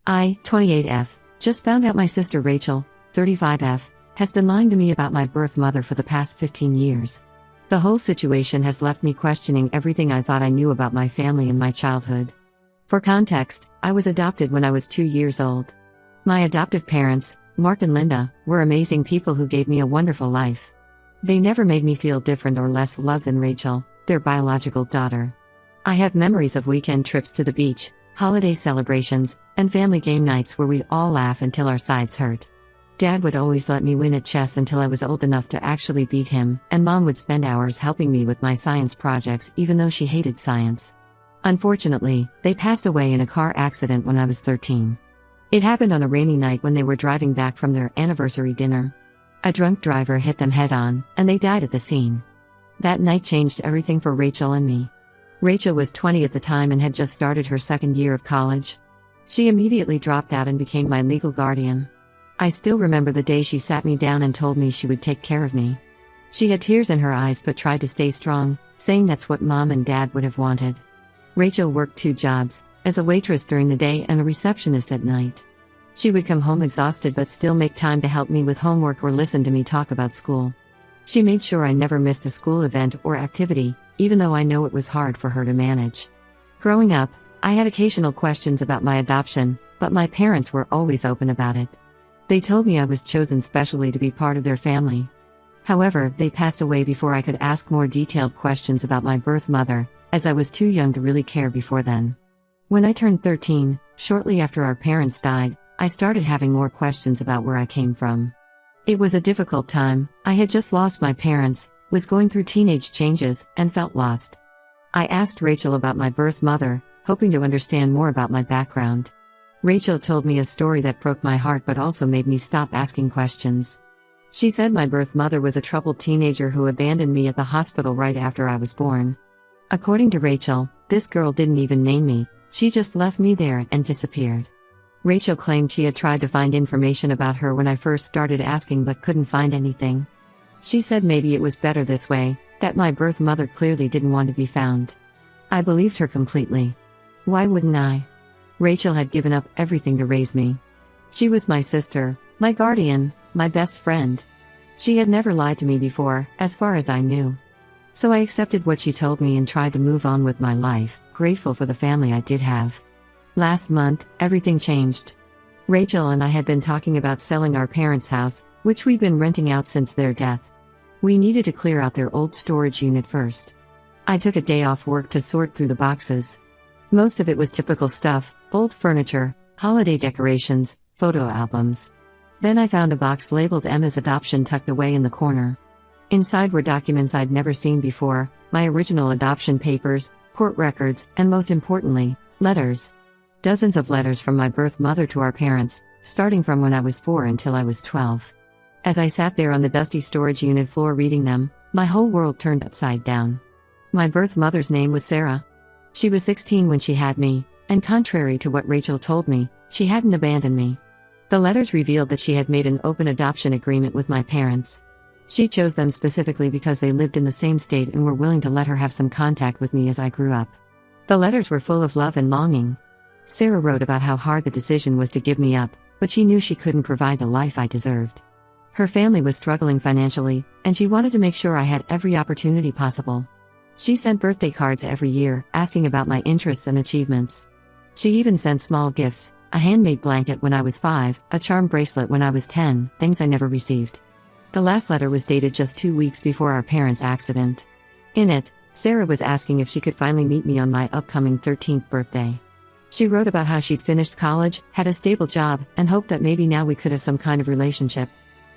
I, 28F, just found out my sister Rachel, 35F, has been lying to me about my birth mother for the past 15 years. The whole situation has left me questioning everything I thought I knew about my family and my childhood. For context, I was adopted when I was 2 years old. My adoptive parents, Mark and Linda, were amazing people who gave me a wonderful life. They never made me feel different or less loved than Rachel, their biological daughter. I have memories of weekend trips to the beach, holiday celebrations, and family game nights where we'd all laugh until our sides hurt. Dad would always let me win at chess until I was old enough to actually beat him, and Mom would spend hours helping me with my science projects even though she hated science. Unfortunately, they passed away in a car accident when I was 13. It happened on a rainy night when they were driving back from their anniversary dinner. A drunk driver hit them head-on, and they died at the scene. That night changed everything for Rachel and me. Rachel was 20 at the time and had just started her second year of college. She immediately dropped out and became my legal guardian. I still remember the day she sat me down and told me she would take care of me. She had tears in her eyes but tried to stay strong, saying that's what Mom and Dad would have wanted. Rachel worked 2 jobs, as a waitress during the day and a receptionist at night. She would come home exhausted but still make time to help me with homework or listen to me talk about school. She made sure I never missed a school event or activity, even though I know it was hard for her to manage. Growing up, I had occasional questions about my adoption, but my parents were always open about it. They told me I was chosen specially to be part of their family. However, they passed away before I could ask more detailed questions about my birth mother, as I was too young to really care before then. When I turned 13, shortly after our parents died, I started having more questions about where I came from. It was a difficult time. I had just lost my parents, was going through teenage changes, and felt lost. I asked Rachel about my birth mother, hoping to understand more about my background. Rachel told me a story that broke my heart but also made me stop asking questions. She said my birth mother was a troubled teenager who abandoned me at the hospital right after I was born. According to Rachel, this girl didn't even name me, she just left me there and disappeared. Rachel claimed she had tried to find information about her when I first started asking but couldn't find anything. She said maybe it was better this way, that my birth mother clearly didn't want to be found. I believed her completely. Why wouldn't I? Rachel had given up everything to raise me. She was my sister, my guardian, my best friend. She had never lied to me before, as far as I knew. So I accepted what she told me and tried to move on with my life, grateful for the family I did have. Last month, everything changed. Rachel and I had been talking about selling our parents' house, which we'd been renting out since their death. We needed to clear out their old storage unit first. I took a day off work to sort through the boxes. Most of it was typical stuff, old furniture, holiday decorations, photo albums. Then I found a box labeled Emma's Adoption tucked away in the corner. Inside were documents I'd never seen before, my original adoption papers, court records, and most importantly, letters. Dozens of letters from my birth mother to our parents, starting from when I was 4 until I was 12. As I sat there on the dusty storage unit floor reading them, my whole world turned upside down. My birth mother's name was Sarah. She was 16 when she had me, and contrary to what Rachel told me, she hadn't abandoned me. The letters revealed that she had made an open adoption agreement with my parents. She chose them specifically because they lived in the same state and were willing to let her have some contact with me as I grew up. The letters were full of love and longing. Sarah wrote about how hard the decision was to give me up, but she knew she couldn't provide the life I deserved. Her family was struggling financially, and she wanted to make sure I had every opportunity possible. She sent birthday cards every year, asking about my interests and achievements. She even sent small gifts, a handmade blanket when I was 5, a charm bracelet when I was 10, things I never received. The last letter was dated just 2 weeks before our parents' accident. In it, Sarah was asking if she could finally meet me on my upcoming 13th birthday. She wrote about how she'd finished college, had a stable job, and hoped that maybe now we could have some kind of relationship.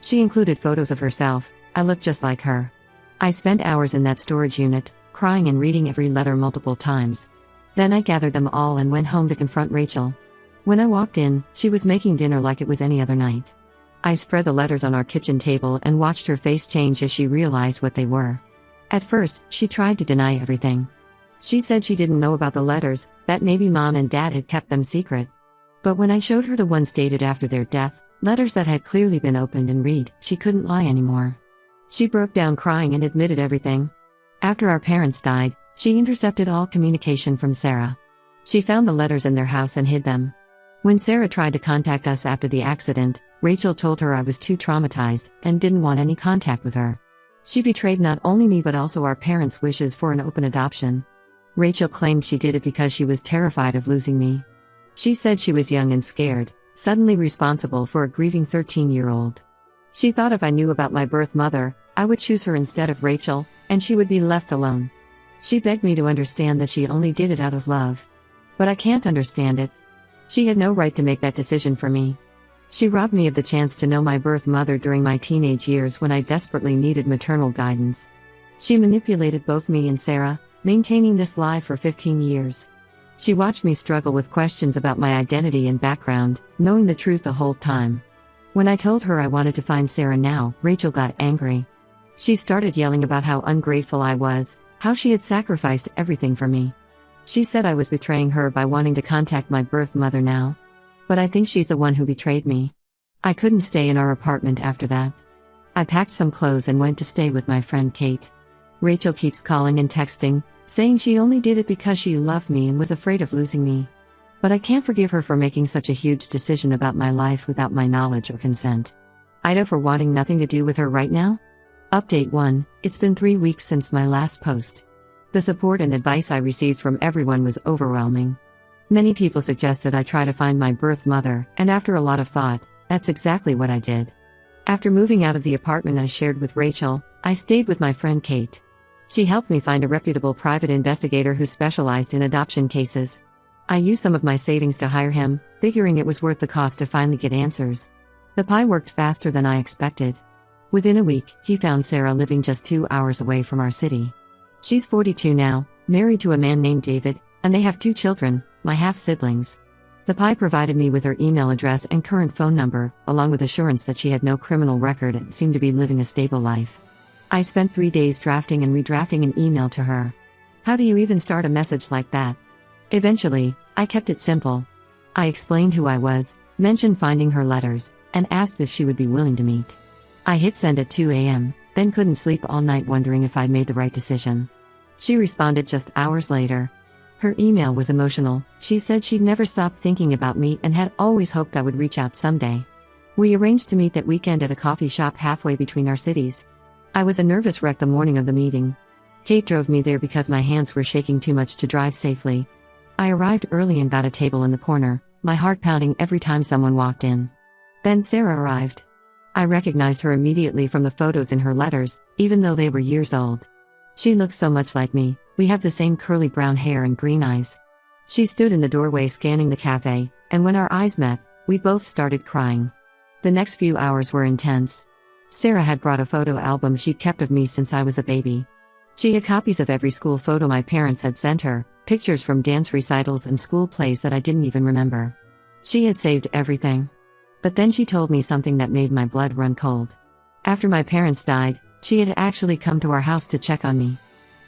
She included photos of herself. I looked just like her. I spent hours in that storage unit, crying and reading every letter multiple times. Then I gathered them all and went home to confront Rachel. When I walked in, she was making dinner like it was any other night. I spread the letters on our kitchen table and watched her face change as she realized what they were. At first, she tried to deny everything. She said she didn't know about the letters, that maybe Mom and Dad had kept them secret. But when I showed her the ones dated after their death, letters that had clearly been opened and read, she couldn't lie anymore. She broke down crying and admitted everything. After our parents died, she intercepted all communication from Sarah. She found the letters in their house and hid them. When Sarah tried to contact us after the accident, Rachel told her I was too traumatized and didn't want any contact with her. She betrayed not only me but also our parents' wishes for an open adoption. Rachel claimed she did it because she was terrified of losing me. She said she was young and scared, suddenly responsible for a grieving 13-year-old. She thought if I knew about my birth mother, I would choose her instead of Rachel, and she would be left alone. She begged me to understand that she only did it out of love. But I can't understand it. She had no right to make that decision for me. She robbed me of the chance to know my birth mother during my teenage years when I desperately needed maternal guidance. She manipulated both me and Sarah, maintaining this lie for 15 years. She watched me struggle with questions about my identity and background, knowing the truth the whole time. When I told her I wanted to find Sarah now, Rachel got angry. She started yelling about how ungrateful I was, how she had sacrificed everything for me. She said I was betraying her by wanting to contact my birth mother now. But I think she's the one who betrayed me. I couldn't stay in our apartment after that. I packed some clothes and went to stay with my friend Kate. Rachel keeps calling and texting, saying she only did it because she loved me and was afraid of losing me. But I can't forgive her for making such a huge decision about my life without my knowledge or consent. Ida for wanting nothing to do with her right now? Update 1, it's been 3 weeks since my last post. The support and advice I received from everyone was overwhelming. Many people suggested I try to find my birth mother, and after a lot of thought, that's exactly what I did. After moving out of the apartment I shared with Rachel, I stayed with my friend Kate. She helped me find a reputable private investigator who specialized in adoption cases. I used some of my savings to hire him, figuring it was worth the cost to finally get answers. The pie worked faster than I expected. Within a week, he found Sarah living just 2 hours away from our city. She's 42 now, married to a man named David, and they have 2 children, my half-siblings. The pie provided me with her email address and current phone number, along with assurance that she had no criminal record and seemed to be living a stable life. I spent 3 days drafting and redrafting an email to her. How do you even start a message like that? Eventually, I kept it simple. I explained who I was, mentioned finding her letters, and asked if she would be willing to meet. I hit send at 2 a.m., then couldn't sleep all night wondering if I'd made the right decision. She responded just hours later. Her email was emotional. She said she'd never stopped thinking about me and had always hoped I would reach out someday. We arranged to meet that weekend at a coffee shop halfway between our cities. I was a nervous wreck the morning of the meeting. Kate drove me there because my hands were shaking too much to drive safely. I arrived early and got a table in the corner, my heart pounding every time someone walked in. Then Sarah arrived. I recognized her immediately from the photos in her letters, even though they were years old. She looked so much like me. We have the same curly brown hair and green eyes. She stood in the doorway scanning the cafe, and when our eyes met, we both started crying. The next few hours were intense. Sarah had brought a photo album she'd kept of me since I was a baby. She had copies of every school photo my parents had sent her, pictures from dance recitals and school plays that I didn't even remember. She had saved everything. But then she told me something that made my blood run cold. After my parents died, she had actually come to our house to check on me.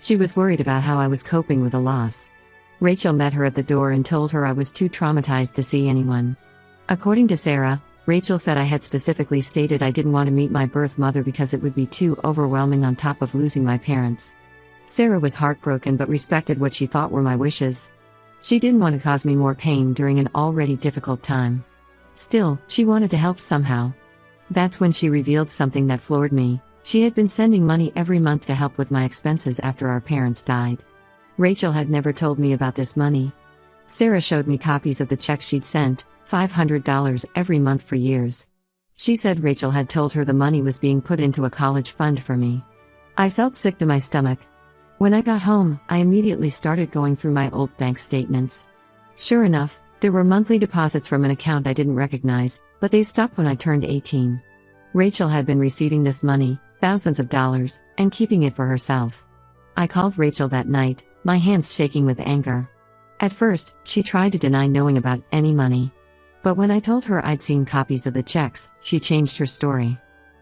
She was worried about how I was coping with the loss. Rachel met her at the door and told her I was too traumatized to see anyone. According to Sarah, Rachel said I had specifically stated I didn't want to meet my birth mother because it would be too overwhelming on top of losing my parents. Sarah was heartbroken but respected what she thought were my wishes. She didn't want to cause me more pain during an already difficult time. Still, she wanted to help somehow. That's when she revealed something that floored me. She had been sending money every month to help with my expenses after our parents died. Rachel had never told me about this money. Sarah showed me copies of the checks she'd sent, $500 every month for years. She said Rachel had told her the money was being put into a college fund for me. I felt sick to my stomach. When I got home, I immediately started going through my old bank statements. Sure enough, there were monthly deposits from an account I didn't recognize, but they stopped when I turned 18. Rachel had been receiving this money, thousands of dollars, and keeping it for herself. I called Rachel that night, my hands shaking with anger. At first, she tried to deny knowing about any money. But when I told her I'd seen copies of the checks, she changed her story.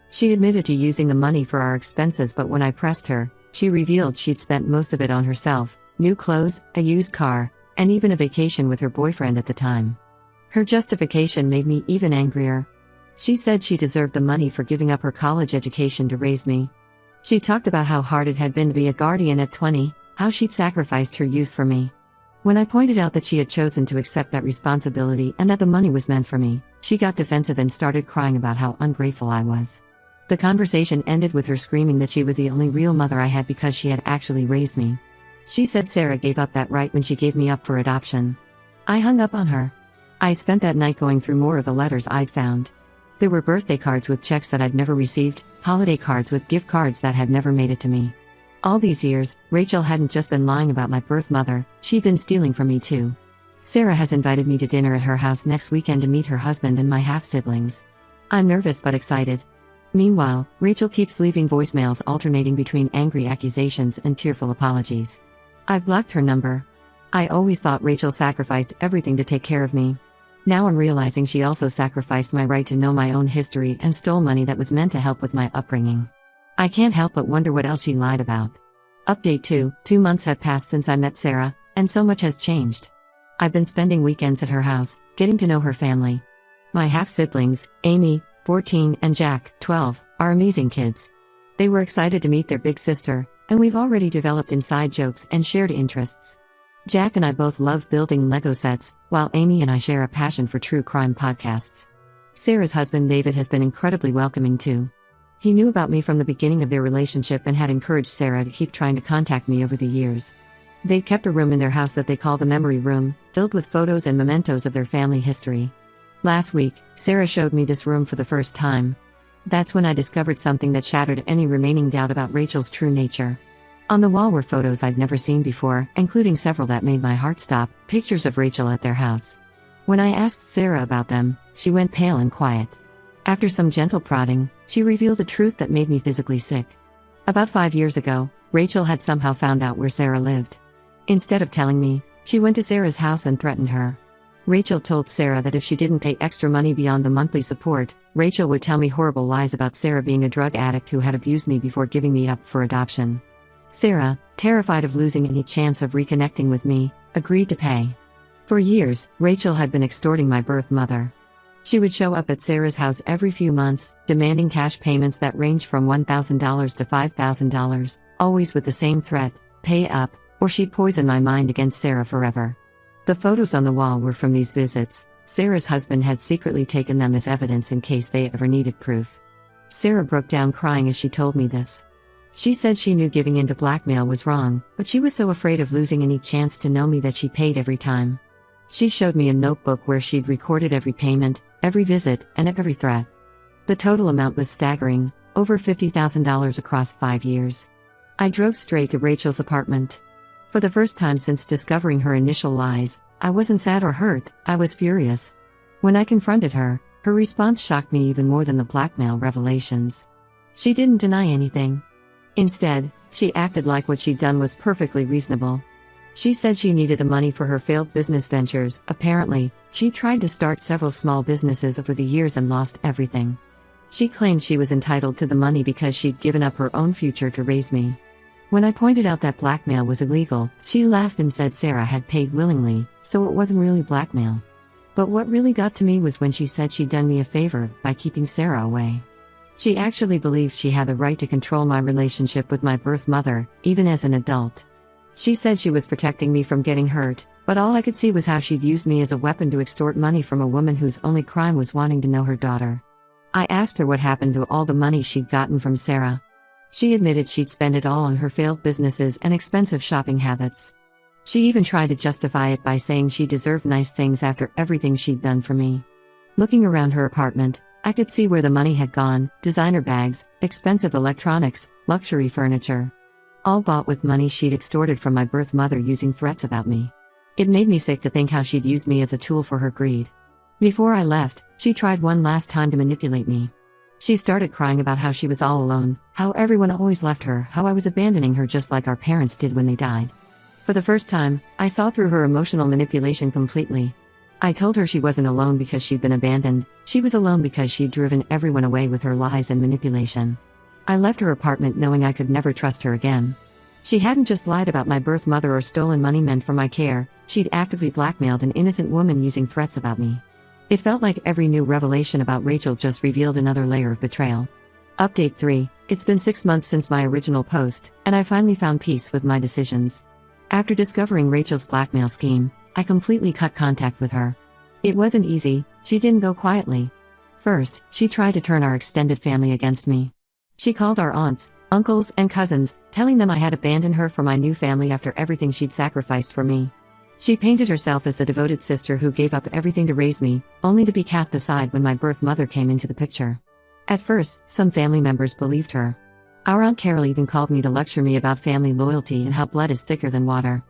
She admitted to using the money for our expenses, but when I pressed her, she revealed she'd spent most of it on herself, new clothes, a used car, and even a vacation with her boyfriend at the time. Her justification made me even angrier. She said she deserved the money for giving up her college education to raise me. She talked about how hard it had been to be a guardian at 20, how she'd sacrificed her youth for me. When I pointed out that she had chosen to accept that responsibility and that the money was meant for me, she got defensive and started crying about how ungrateful I was. The conversation ended with her screaming that she was the only real mother I had because she had actually raised me. She said Sarah gave up that right when she gave me up for adoption. I hung up on her. I spent that night going through more of the letters I'd found. There were birthday cards with checks that I'd never received, holiday cards with gift cards that had never made it to me. All these years, Rachel hadn't just been lying about my birth mother, she'd been stealing from me too. Sarah has invited me to dinner at her house next weekend to meet her husband and my half-siblings. I'm nervous but excited. Meanwhile, Rachel keeps leaving voicemails alternating between angry accusations and tearful apologies. I've blocked her number. I always thought Rachel sacrificed everything to take care of me. Now I'm realizing she also sacrificed my right to know my own history and stole money that was meant to help with my upbringing. I can't help but wonder what else she lied about. Update 2: 2 months have passed since I met Sarah, and so much has changed. I've been spending weekends at her house, getting to know her family. My half-siblings, Amy, 14, and Jack, 12, are amazing kids. They were excited to meet their big sister, and we've already developed inside jokes and shared interests. Jack and I both love building Lego sets, while Amy and I share a passion for true crime podcasts. Sarah's husband David has been incredibly welcoming too. He knew about me from the beginning of their relationship and had encouraged Sarah to keep trying to contact me over the years. They'd kept a room in their house that they call the memory room, filled with photos and mementos of their family history. Last week, Sarah showed me this room for the first time. That's when I discovered something that shattered any remaining doubt about Rachel's true nature. On the wall were photos I'd never seen before, including several that made my heart stop, pictures of Rachel at their house. When I asked Sarah about them, she went pale and quiet. After some gentle prodding, she revealed a truth that made me physically sick. About 5 years ago, Rachel had somehow found out where Sarah lived. Instead of telling me, she went to Sarah's house and threatened her. Rachel told Sarah that if she didn't pay extra money beyond the monthly support, Rachel would tell me horrible lies about Sarah being a drug addict who had abused me before giving me up for adoption. Sarah, terrified of losing any chance of reconnecting with me, agreed to pay. For years, Rachel had been extorting my birth mother. She would show up at Sarah's house every few months, demanding cash payments that ranged from $1,000 to $5,000, always with the same threat: pay up, or she'd poison my mind against Sarah forever. The photos on the wall were from these visits. Sarah's husband had secretly taken them as evidence in case they ever needed proof. Sarah broke down crying as she told me this. She said she knew giving in to blackmail was wrong, but she was so afraid of losing any chance to know me that she paid every time. She showed me a notebook where she'd recorded every payment, every visit, and every threat. The total amount was staggering, over $50,000 across 5 years. I drove straight to Rachel's apartment. For the first time since discovering her initial lies, I wasn't sad or hurt, I was furious. When I confronted her, her response shocked me even more than the blackmail revelations. She didn't deny anything. Instead, she acted like what she'd done was perfectly reasonable. She said she needed the money for her failed business ventures. Apparently, she tried to start several small businesses over the years and lost everything. She claimed she was entitled to the money because she'd given up her own future to raise me. When I pointed out that blackmail was illegal, she laughed and said Sarah had paid willingly, so it wasn't really blackmail. But what really got to me was when she said she'd done me a favor by keeping Sarah away. She actually believed she had the right to control my relationship with my birth mother, even as an adult. She said she was protecting me from getting hurt, but all I could see was how she'd used me as a weapon to extort money from a woman whose only crime was wanting to know her daughter. I asked her what happened to all the money she'd gotten from Sarah. She admitted she'd spent it all on her failed businesses and expensive shopping habits. She even tried to justify it by saying she deserved nice things after everything she'd done for me. Looking around her apartment, I could see where the money had gone: designer bags, expensive electronics, luxury furniture. All bought with money she'd extorted from my birth mother using threats about me. It made me sick to think how she'd used me as a tool for her greed. Before I left, she tried one last time to manipulate me. She started crying about how she was all alone, how everyone always left her, how I was abandoning her just like our parents did when they died. For the first time, I saw through her emotional manipulation completely. I told her she wasn't alone because she'd been abandoned, she was alone because she'd driven everyone away with her lies and manipulation. I left her apartment knowing I could never trust her again. She hadn't just lied about my birth mother or stolen money meant for my care, she'd actively blackmailed an innocent woman using threats about me. It felt like every new revelation about Rachel just revealed another layer of betrayal. Update 3: It's been 6 months since my original post, and I finally found peace with my decisions. After discovering Rachel's blackmail scheme, I completely cut contact with her. It wasn't easy, she didn't go quietly. First, she tried to turn our extended family against me. She called our aunts, uncles, and cousins, telling them I had abandoned her for my new family after everything she'd sacrificed for me. She painted herself as the devoted sister who gave up everything to raise me, only to be cast aside when my birth mother came into the picture. At first, some family members believed her. Our Aunt Carol even called me to lecture me about family loyalty and how blood is thicker than water.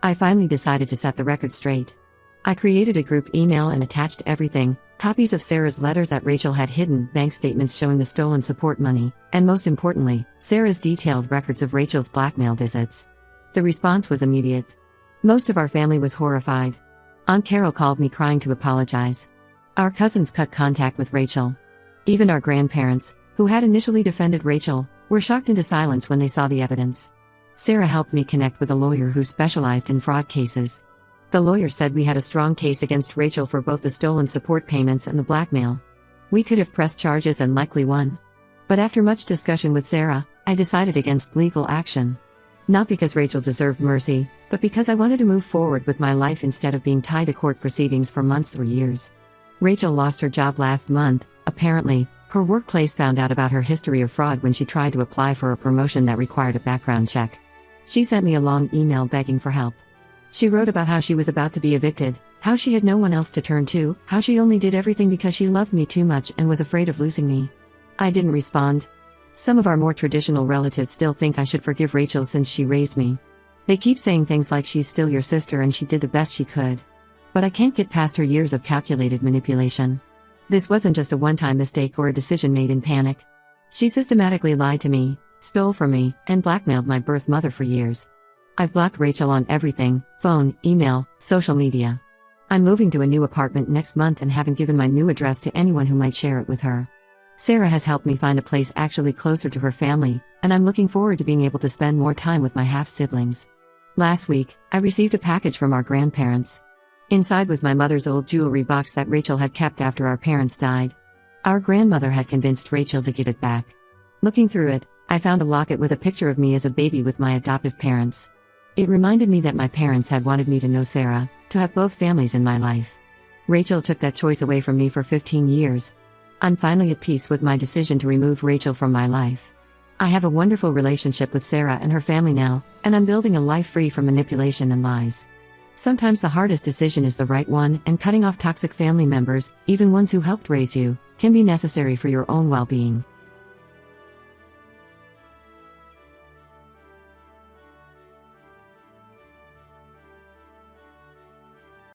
I finally decided to set the record straight. I created a group email and attached everything: copies of Sarah's letters that Rachel had hidden, bank statements showing the stolen support money, and most importantly, Sarah's detailed records of Rachel's blackmail visits. The response was immediate. Most of our family was horrified. Aunt Carol called me crying to apologize. Our cousins cut contact with Rachel. Even our grandparents, who had initially defended Rachel, were shocked into silence when they saw the evidence. Sarah helped me connect with a lawyer who specialized in fraud cases. The lawyer said we had a strong case against Rachel for both the stolen support payments and the blackmail. We could have pressed charges and likely won. But after much discussion with Sarah, I decided against legal action. Not because Rachel deserved mercy, but because I wanted to move forward with my life instead of being tied to court proceedings for months or years. Rachel lost her job last month. Apparently, her workplace found out about her history of fraud when she tried to apply for a promotion that required a background check. She sent me a long email begging for help. She wrote about how she was about to be evicted, how she had no one else to turn to, how she only did everything because she loved me too much and was afraid of losing me. I didn't respond. Some of our more traditional relatives still think I should forgive Rachel since she raised me. They keep saying things like she's still your sister and she did the best she could. But I can't get past her years of calculated manipulation. This wasn't just a one-time mistake or a decision made in panic. She systematically lied to me, stole from me, and blackmailed my birth mother for years. I've blocked Rachel on everything: phone, email, social media. I'm moving to a new apartment next month and haven't given my new address to anyone who might share it with her. Sarah has helped me find a place actually closer to her family, and I'm looking forward to being able to spend more time with my half-siblings. Last week, I received a package from our grandparents. Inside was my mother's old jewelry box that Rachel had kept after our parents died. Our grandmother had convinced Rachel to give it back. Looking through it, I found a locket with a picture of me as a baby with my adoptive parents. It reminded me that my parents had wanted me to know Sarah, to have both families in my life. Rachel took that choice away from me for 15 years. I'm finally at peace with my decision to remove Rachel from my life. I have a wonderful relationship with Sarah and her family now, and I'm building a life free from manipulation and lies. Sometimes the hardest decision is the right one, and cutting off toxic family members, even ones who helped raise you, can be necessary for your own well-being.